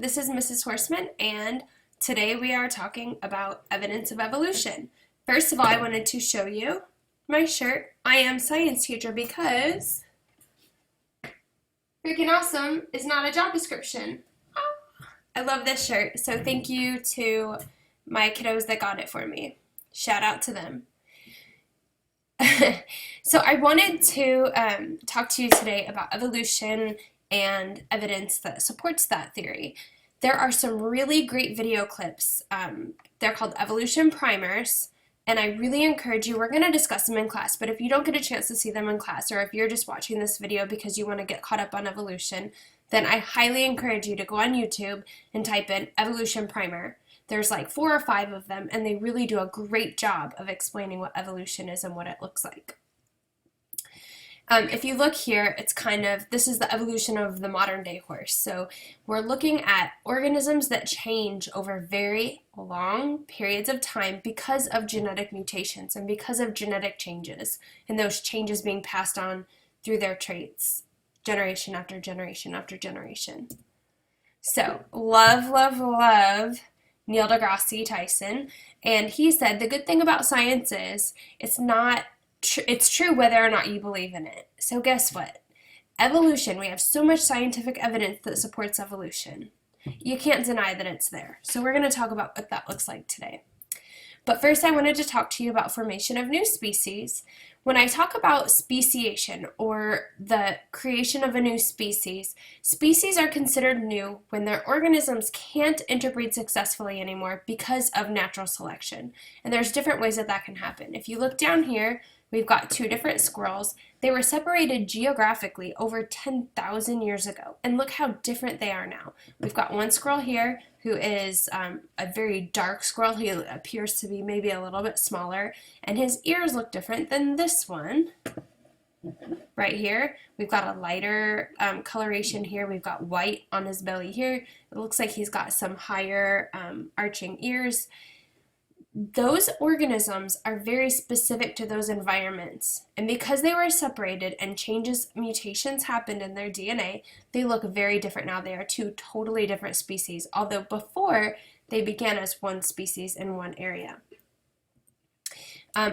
This is Mrs. Horseman, and today we are talking about evidence of evolution. First of all, I wanted to show you my shirt. I am science teacher because freaking awesome is not a job description. I love this shirt, so thank you to my kiddos that got it for me. Shout out to them. So I wanted to talk to you today about evolution and evidence that supports that theory. There are some really great video clips. They're called evolution primers, and I really encourage you, we're going to discuss them in class, but if you don't get a chance to see them in class, or if you're just watching this video because you want to get caught up on evolution, then I highly encourage you to go on YouTube and type in evolution primer. There's like 4 or 5 of them, and they really do a great job of explaining what evolution is and what it looks like. If you look here, it's this is the evolution of the modern day horse. So we're looking at organisms that change over very long periods of time because of genetic mutations and because of genetic changes, and those changes being passed on through their traits, generation after generation after generation. So love, love, love Neil deGrasse Tyson, and he said the good thing about science is it's true whether or not you believe in it. So guess what? Evolution, we have so much scientific evidence that supports evolution. You can't deny that it's there. So we're going to talk about what that looks like today. But first I wanted to talk to you about formation of new species. When I talk about speciation, or the creation of a new species, species are considered new when their organisms can't interbreed successfully anymore because of natural selection. And there's different ways that can happen. If you look down here, we've got 2 different squirrels. They were separated geographically over 10,000 years ago, and look how different they are now. We've got one squirrel here who is a very dark squirrel. He appears to be maybe a little bit smaller, and his ears look different than this one right here. We've got a lighter coloration here. We've got white on his belly here. It looks like he's got some higher arching ears. Those organisms are very specific to those environments, and because they were separated and mutations happened in their DNA, they look very different now. They are 2 totally different species, although before they began as one species in one area.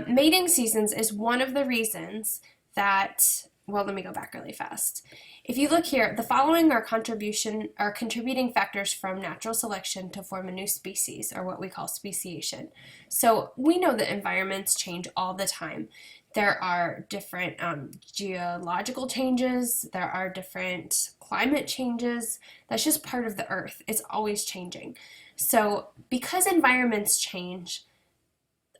Mating seasons is one of the reasons that, well, let me go back really fast. If you look here, the following are contributing factors from natural selection to form a new species, or what we call speciation. So we know that environments change all the time. There are different geological changes, there are different climate changes. That's just part of the earth. It's always changing. So because environments change,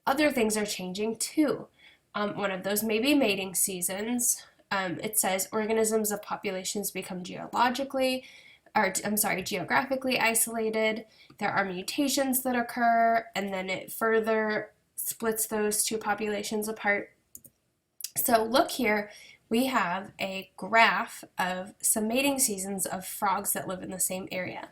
other things are changing too. One of those may be mating seasons. It says organisms of populations become geographically isolated. There are mutations that occur, and then it further splits those 2 populations apart. So look here, we have a graph of some mating seasons of frogs that live in the same area.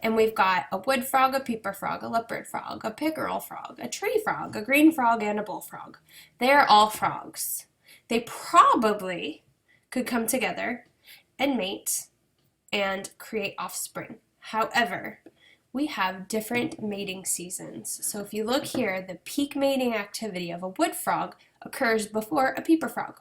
And we've got a wood frog, a peeper frog, a leopard frog, a pickerel frog, a tree frog, a green frog, and a bullfrog. They are all frogs. They probably could come together and mate and create offspring. However, we have different mating seasons. So if you look here, the peak mating activity of a wood frog occurs before a peeper frog.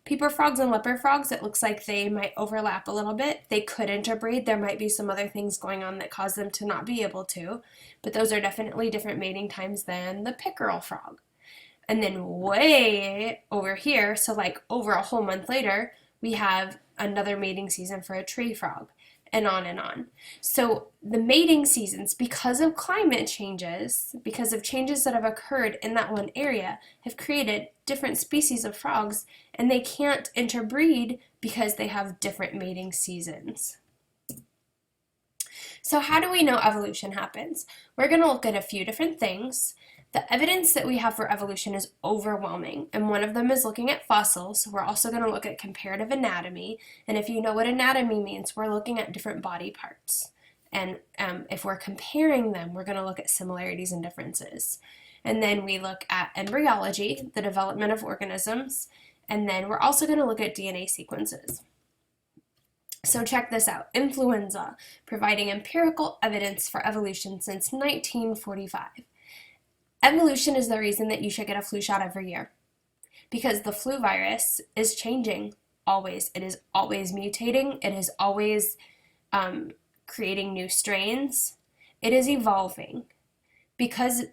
Peeper frogs and leopard frogs, it looks like they might overlap a little bit. They could interbreed. There might be some other things going on that cause them to not be able to, but those are definitely different mating times than the pickerel frog. And then way over here, so like over a whole month later, we have another mating season for a tree frog, and on and on. So the mating seasons, because of climate changes, because of changes that have occurred in that one area, have created different species of frogs, and they can't interbreed because they have different mating seasons. So how do we know evolution happens? We're going to look at a few different things. The evidence that we have for evolution is overwhelming, and one of them is looking at fossils. We're also going to look at comparative anatomy, and if you know what anatomy means, we're looking at different body parts. And if we're comparing them, we're going to look at similarities and differences. And then we look at embryology, the development of organisms, and then we're also going to look at DNA sequences. So check this out. Influenza, providing empirical evidence for evolution since 1945. Evolution is the reason that you should get a flu shot every year, because the flu virus is changing always. It is always mutating. It is always creating new strains. It is evolving. Because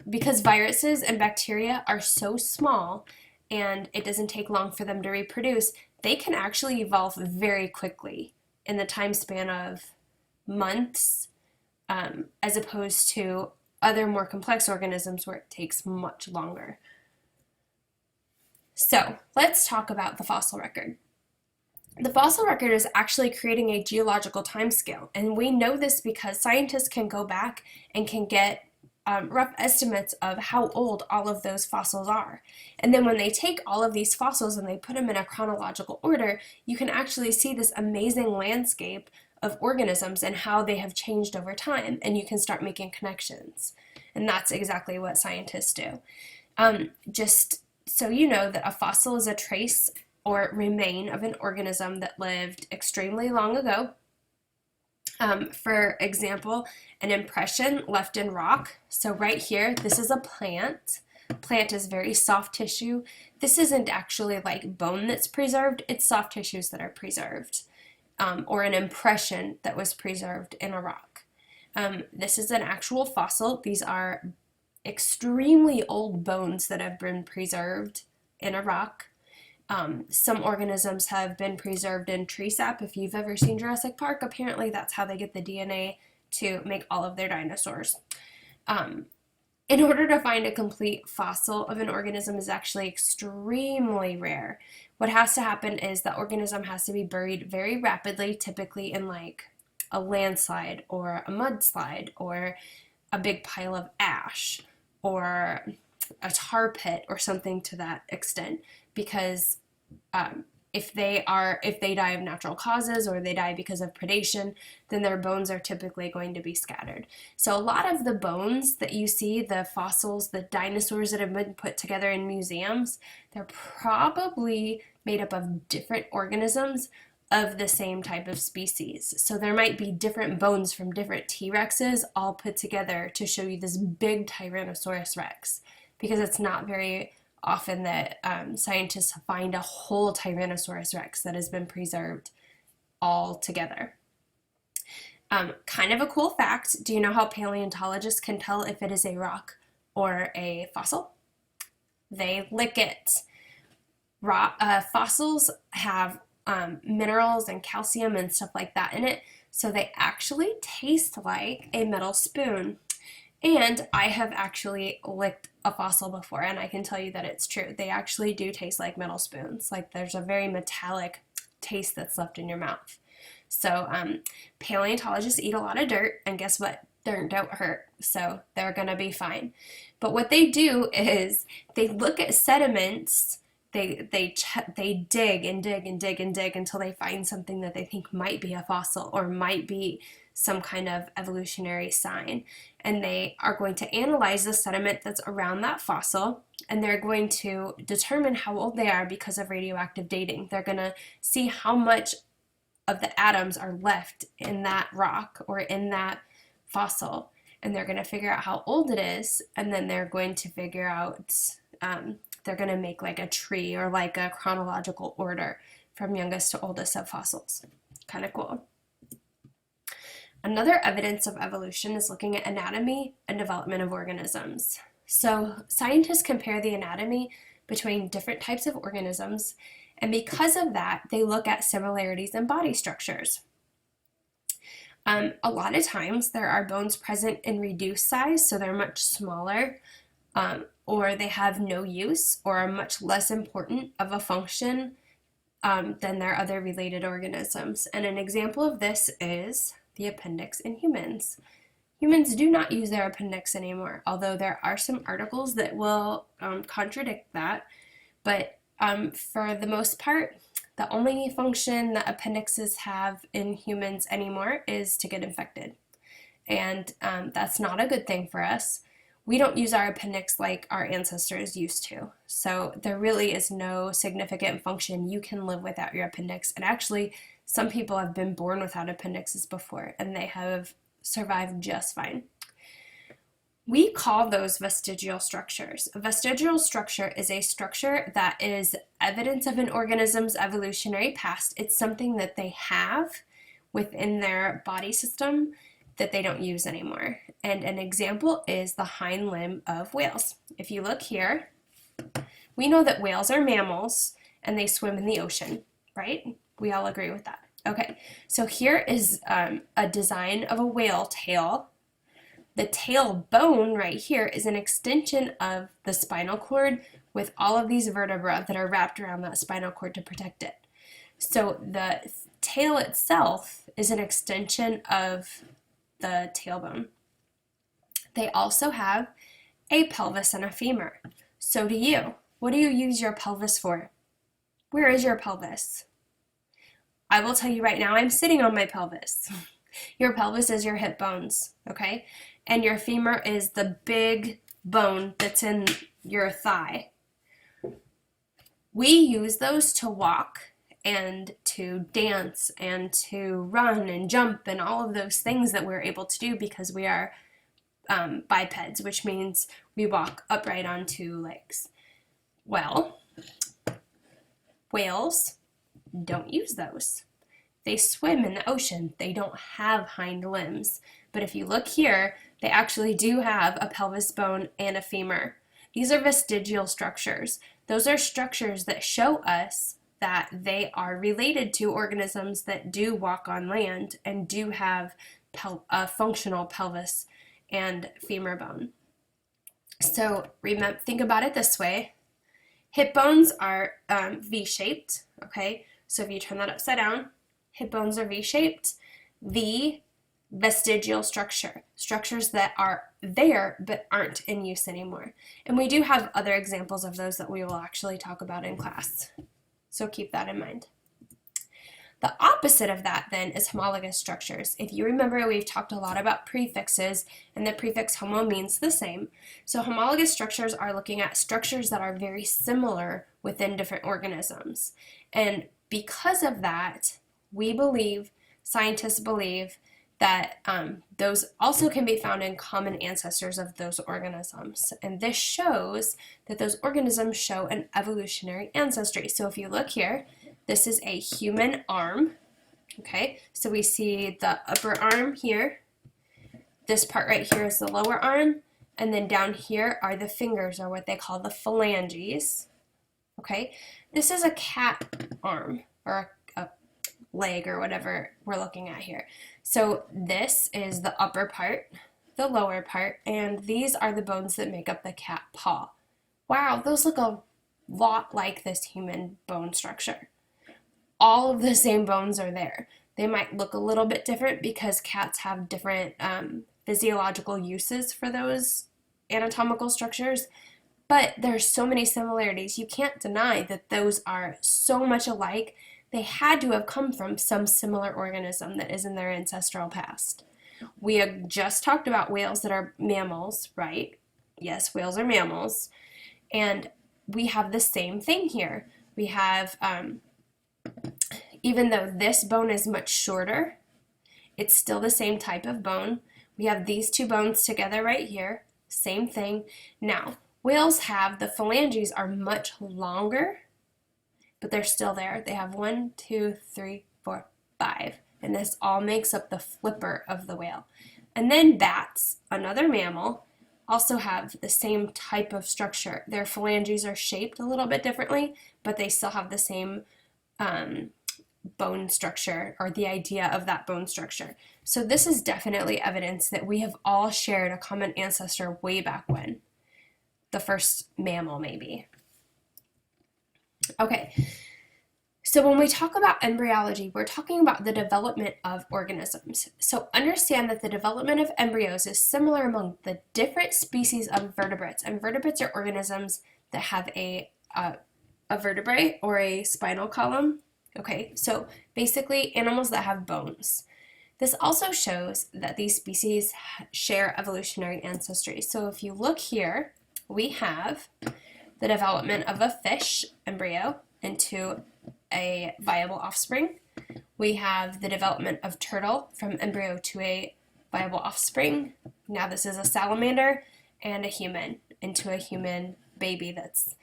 because viruses and bacteria are so small and it doesn't take long for them to reproduce, they can actually evolve very quickly in the time span of months, as opposed to other more complex organisms where it takes much longer. So let's talk about the fossil record. The fossil record is actually creating a geological timescale, and we know this because scientists can go back and can get rough estimates of how old all of those fossils are. And then when they take all of these fossils and they put them in a chronological order, you can actually see this amazing landscape of organisms and how they have changed over time, and you can start making connections. And that's exactly what scientists do. Just so you know that a fossil is a trace or remain of an organism that lived extremely long ago. For example, an impression left in rock. So right here, this is a plant. Plant is very soft tissue. This isn't actually like bone that's preserved, it's soft tissues that are preserved, or an impression that was preserved in a rock. This is an actual fossil. These are extremely old bones that have been preserved in a rock. Some organisms have been preserved in tree sap. If you've ever seen Jurassic Park, apparently that's how they get the DNA to make all of their dinosaurs. In order to find a complete fossil of an organism is actually extremely rare. What has to happen is the organism has to be buried very rapidly, typically in like a landslide or a mudslide or a big pile of ash or a tar pit or something to that extent, because if they die of natural causes or they die because of predation, then their bones are typically going to be scattered. So a lot of the bones that you see, the fossils, the dinosaurs that have been put together in museums, they're probably made up of different organisms of the same type of species. So there might be different bones from different T-Rexes all put together to show you this big Tyrannosaurus Rex, because it's not very often that scientists find a whole Tyrannosaurus Rex that has been preserved all together. Kind of a cool fact, do you know how paleontologists can tell if it is a rock or a fossil? They lick it. Fossils have minerals and calcium and stuff like that in it, so they actually taste like a metal spoon. And I have actually licked a fossil before, and I can tell you that it's true. They actually do taste like metal spoons. Like there's a very metallic taste that's left in your mouth. So paleontologists eat a lot of dirt, and guess what? Dirt don't hurt, so they're gonna be fine. But what they do is they look at sediments. They dig and dig and dig and dig until they find something that they think might be a fossil or might be some kind of evolutionary sign. And they are going to analyze the sediment that's around that fossil, and they're going to determine how old they are because of radioactive dating. They're going to see how much of the atoms are left in that rock or in that fossil, and they're going to figure out how old it is, and then they're going to figure out, they're going to make like a tree or like a chronological order from youngest to oldest of fossils. Kind of cool. Another evidence of evolution is looking at anatomy and development of organisms. So scientists compare the anatomy between different types of organisms, and because of that, they look at similarities in body structures. A lot of times there are bones present in reduced size, so they're much smaller, or they have no use or are much less important of a function than their other related organisms. And an example of this is the appendix in humans. Humans do not use their appendix anymore, although there are some articles that will contradict that. But for the most part, the only function that appendixes have in humans anymore is to get infected. And that's not a good thing for us. We don't use our appendix like our ancestors used to. So there really is no significant function. You can live without your appendix. And actually, some people have been born without appendixes before, and they have survived just fine. We call those vestigial structures. A vestigial structure is a structure that is evidence of an organism's evolutionary past. It's something that they have within their body system that they don't use anymore. And an example is the hind limb of whales. If you look here, we know that whales are mammals and they swim in the ocean, right? We all agree with that. Okay, so here is a design of a whale tail. The tail bone right here is an extension of the spinal cord with all of these vertebrae that are wrapped around that spinal cord to protect it. So the tail itself is an extension of the tailbone. They also have a pelvis and a femur. So do you. What do you use your pelvis for? Where is your pelvis? I will tell you right now, I'm sitting on my pelvis. Your pelvis is your hip bones, okay? And your femur is the big bone that's in your thigh. We use those to walk and to dance and to run and jump and all of those things that we're able to do because we are bipeds, which means we walk upright on two legs. Well, whales don't use those. They swim in the ocean. They don't have hind limbs. But if you look here, they actually do have a pelvis bone and a femur. These are vestigial structures. Those are structures that show us that they are related to organisms that do walk on land and do have a functional pelvis and femur bone. So think about it this way. Hip bones are V-shaped, okay? So if you turn that upside down, hip bones are V-shaped. The vestigial structures that are there but aren't in use anymore. And we do have other examples of those that we will actually talk about in class. So keep that in mind. The opposite of that then is homologous structures. If you remember, we've talked a lot about prefixes, and the prefix homo means the same. So homologous structures are looking at structures that are very similar within different organisms. And because of that, scientists believe that those also can be found in common ancestors of those organisms. And this shows that those organisms show an evolutionary ancestry. So if you look here, this is a human arm, okay? So we see the upper arm here. This part right here is the lower arm. And then down here are the fingers, or what they call the phalanges, okay? This is a cat arm, or a leg, or whatever we're looking at here. So this is the upper part, the lower part, and these are the bones that make up the cat paw. Wow, those look a lot like this human bone structure. All of the same bones are there. They might look a little bit different because cats have different physiological uses for those anatomical structures, but there's so many similarities. You can't deny that those are so much alike. They had to have come from some similar organism that is in their ancestral past. We have just talked about whales that are mammals, right? Yes, whales are mammals. And we have the same thing here. We have, even though this bone is much shorter, it's still the same type of bone. We have these two bones together right here, same thing. Now, whales have, the phalanges are much longer, but they're still there. They have 1, 2, 3, 4, 5, and this all makes up the flipper of the whale. And then bats, another mammal, also have the same type of structure. Their phalanges are shaped a little bit differently, but they still have the same bone structure, or the idea of that bone structure. So this is definitely evidence that we have all shared a common ancestor way back when. The first mammal, maybe. Okay, so when we talk about embryology, we're talking about the development of organisms. So understand that the development of embryos is similar among the different species of vertebrates. And vertebrates are organisms that have a vertebrae or a spinal column. Okay, so basically animals that have bones. This also shows that these species share evolutionary ancestry. So if you look here, we have the development of a fish embryo into a viable offspring. We have the development of turtle from embryo to a viable offspring. Now this is a salamander, and a human into a human baby that's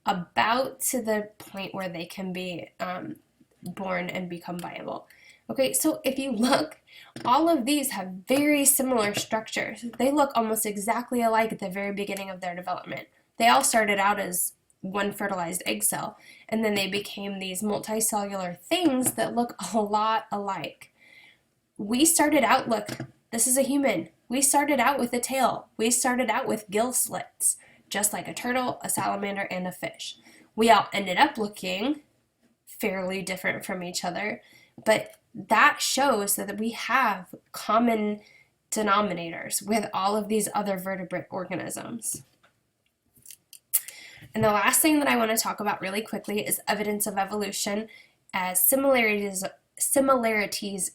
about to the point where they can be born and become viable. Okay, so if you look, all of these have very similar structures. They look almost exactly alike at the very beginning of their development. They all started out as one fertilized egg cell, and then they became these multicellular things that look a lot alike. We started out, look, this is a human. We started out with a tail. We started out with gill slits, just like a turtle, a salamander, and a fish. We all ended up looking fairly different from each other, but that shows that we have common denominators with all of these other vertebrate organisms. And the last thing that I want to talk about really quickly is evidence of evolution as similarities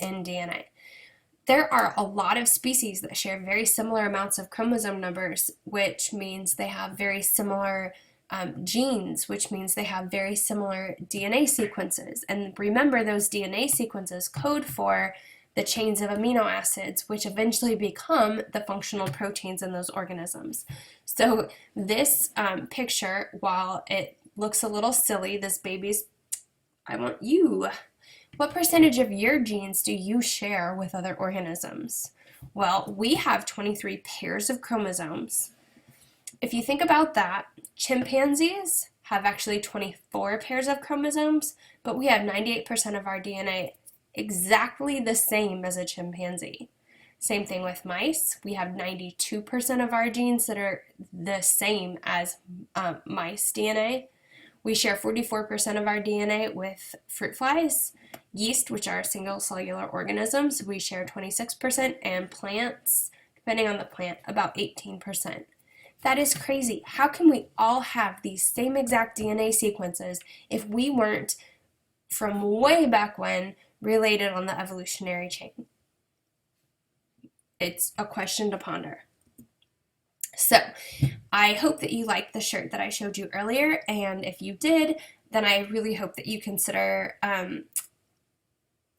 in DNA. There are a lot of species that share very similar amounts of chromosome numbers, which means they have very similar genes, which means they have very similar DNA sequences. And remember, those DNA sequences code for the chains of amino acids, which eventually become the functional proteins in those organisms. So this picture, while it looks a little silly, this baby's, I want you. What percentage of your genes do you share with other organisms? Well, we have 23 pairs of chromosomes. If you think about that, chimpanzees have actually 24 pairs of chromosomes, but we have 98% of our DNA exactly the same as a chimpanzee. Same thing with mice. We have 92% of our genes that are the same as mice DNA. We share 44% of our DNA with fruit flies. Yeast, which are single cellular organisms, we share 26%, and plants, depending on the plant, about 18%. That is crazy. How can we all have these same exact DNA sequences if we weren't, from way back when, related on the evolutionary chain? It's a question to ponder. So, I hope that you liked the shirt that I showed you earlier, and if you did, then I really hope that you consider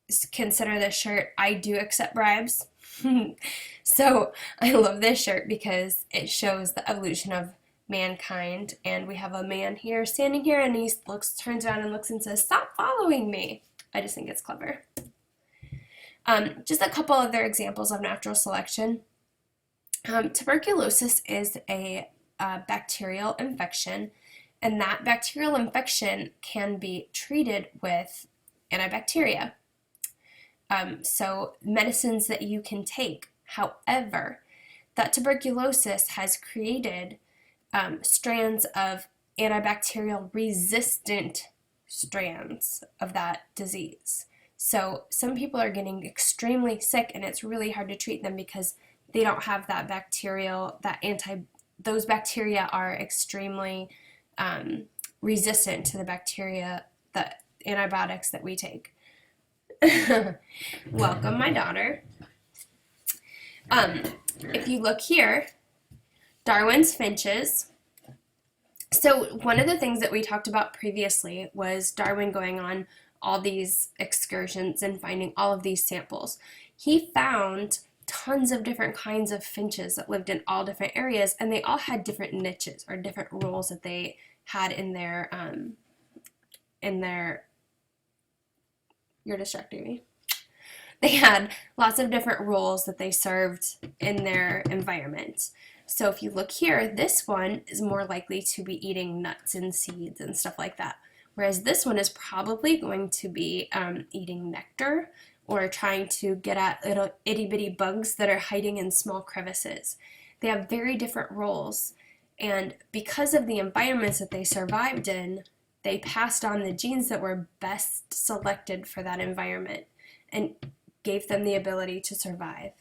this shirt. I do accept bribes. So I love this shirt because it shows the evolution of mankind, and we have a man here standing here, and he turns around and looks and says, "Stop following me." I just think it's clever. Just a couple other examples of natural selection. Tuberculosis is a bacterial infection, and that bacterial infection can be treated with antibacteria. So medicines that you can take. However, that tuberculosis has created strands of antibacterial resistant strands of that disease. So some people are getting extremely sick, and it's really hard to treat them because they don't have that those bacteria are extremely resistant to the bacteria, the antibiotics that we take. Welcome, my daughter. If you look here, Darwin's finches. So one of the things that we talked about previously was Darwin going on all these excursions and finding all of these samples. He found tons of different kinds of finches that lived in all different areas, and they all had different niches or different roles that they had in their you're distracting me. They had lots of different roles that they served in their environment. So if you look here, this one is more likely to be eating nuts and seeds and stuff like that, whereas this one is probably going to be eating nectar or trying to get at little itty-bitty bugs that are hiding in small crevices. They have very different roles, and because of the environments that they survived in, they passed on the genes that were best selected for that environment and gave them the ability to survive.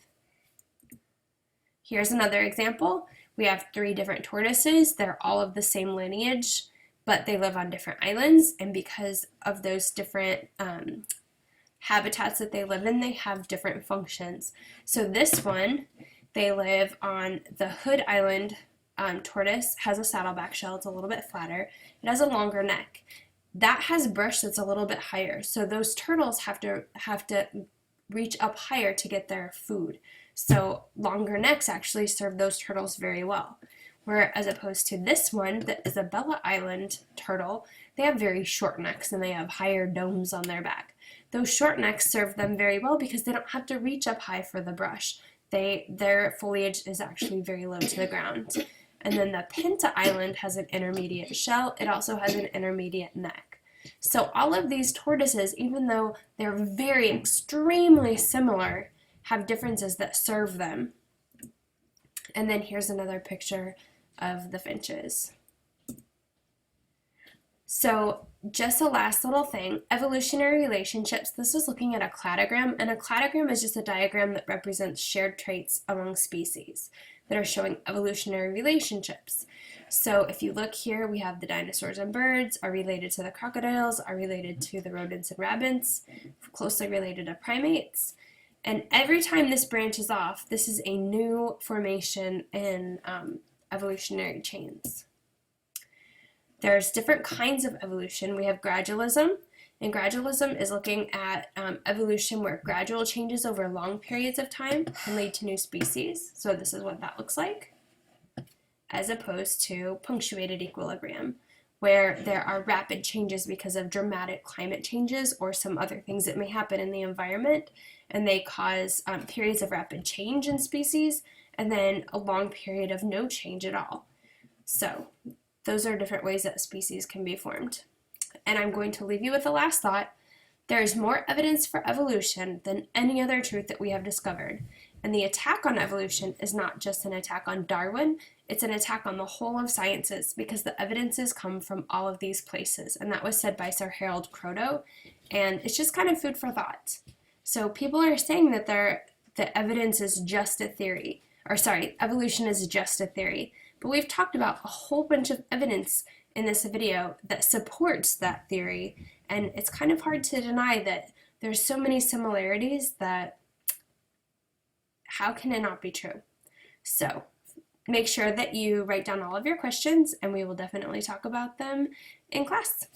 Here's another example. We have 3 different tortoises. They're all of the same lineage, but they live on different islands, and because of those different habitats that they live in, they have different functions. So this one, they live on the Hood Island tortoise, has a saddleback shell. It's a little bit flatter. It has a longer neck. That has brush that's a little bit higher. So those turtles have to reach up higher to get their food. So longer necks actually serve those turtles very well. Where as opposed to this one, the Isabella Island turtle, they have very short necks and they have higher domes on their back. Those short necks serve them very well because they don't have to reach up high for the brush. Their foliage is actually very low to the ground. And then the Pinta Island has an intermediate shell. It also has an intermediate neck. So all of these tortoises, even though they're very extremely similar, have differences that serve them. And then here's another picture of the finches. So just a last little thing, evolutionary relationships, this is looking at a cladogram, and a cladogram is just a diagram that represents shared traits among species that are showing evolutionary relationships. So if you look here, we have the dinosaurs and birds are related to the crocodiles, are related to the rodents and rabbits, closely related to primates. And every time this branches off, this is a new formation in evolutionary chains. There's different kinds of evolution. We have gradualism, and gradualism is looking at evolution where gradual changes over long periods of time can lead to new species. So this is what that looks like, as opposed to punctuated equilibrium, where there are rapid changes because of dramatic climate changes or some other things that may happen in the environment, and they cause periods of rapid change in species and then a long period of no change at all. So those are different ways that species can be formed. And I'm going to leave you with the last thought. There is more evidence for evolution than any other truth that we have discovered. And the attack on evolution is not just an attack on Darwin, it's an attack on the whole of sciences because the evidences come from all of these places. And that was said by Sir Harold Croto, and it's just kind of food for thought. So people are saying that the evidence is just a theory, evolution is just a theory. But we've talked about a whole bunch of evidence in this video that supports that theory, and it's kind of hard to deny that there's so many similarities that how can it not be true? So make sure that you write down all of your questions, and we will definitely talk about them in class.